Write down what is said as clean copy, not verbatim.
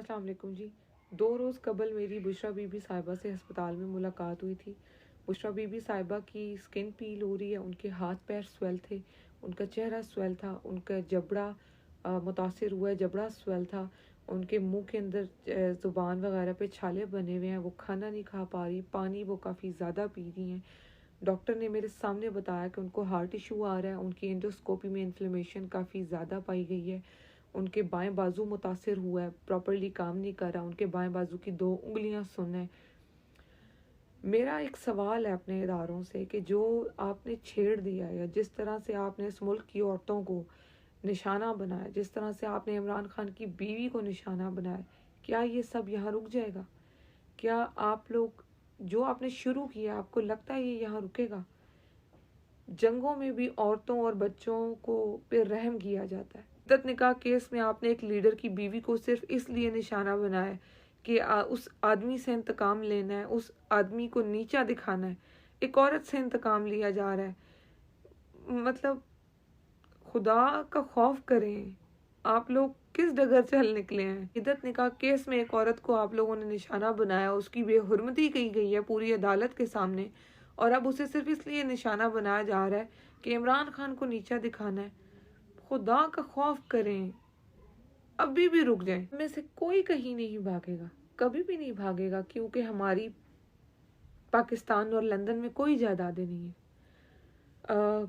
अस्सलाम वालेकुम जी। 2 रोज़ कबल मेरी बुशरा बीबी साहिबा से अस्पताल में मुलाकात हुई थी। बुशरा बीबी साहिबा की स्किन पील हो रही है, उनके हाथ पैर स्वेल थे, उनका चेहरा स्वेल था, उनका जबड़ा मुतासिर हुआ है, जबड़ा स्वेल था, उनके मुँह के अंदर ज़ुबान वगैरह पे छाले बने हुए हैं, वो खाना नहीं खा पा रही, पानी वो काफ़ी ज़्यादा पी रही हैं। डॉक्टर ने मेरे सामने बताया कि उनको हार्ट इशू आ रहा है, उनकी एंडोस्कोपी में इन्फ्लेमेशन काफ़ी ज़्यादा पाई गई है। उनके बाएं बाजू मुतासिर हुआ है, प्रॉपर्ली काम नहीं कर रहा, उनके बाएं बाजू की 2 उंगलियां सुन्न है। मेरा एक सवाल है अपने इदारों से कि जो आपने छेड़ दिया या जिस तरह से आपने इस मुल्क की औरतों को निशाना बनाया, जिस तरह से आपने इमरान खान की बीवी को निशाना बनाया, क्या ये सब यहाँ रुक जाएगा? क्या आप लोग जो आपने शुरू किया, आपको लगता है ये यहाँ रुकेगा? जंगों में भी औरतों और बच्चों को पे रहम किया जाता है। इद्दत निकाह केस में आपने एक लीडर की बीवी को सिर्फ इसलिए निशाना बनाया कि उस आदमी से इंतकाम लेना है, उस आदमी को नीचा दिखाना है। एक औरत से इंतकाम लिया जा रहा है। मतलब खुदा का खौफ करें। आप लोग किस डगर चल निकले हैं? इद्दत निकाह केस में एक औरत को आप लोगों ने निशाना बनाया, उसकी बेहुरमती की गई है पूरी अदालत के सामने, और अब उसे सिर्फ इसलिए निशाना बनाया जा रहा है कि इमरान खान को नीचा दिखाना है। खुदा का खौफ करें, अभी भी रुक जाएं। में से कोई कहीं नहीं भागेगा, कभी भी नहीं भागेगा, क्योंकि हमारी पाकिस्तान और लंदन में कोई जायदादें नहीं है।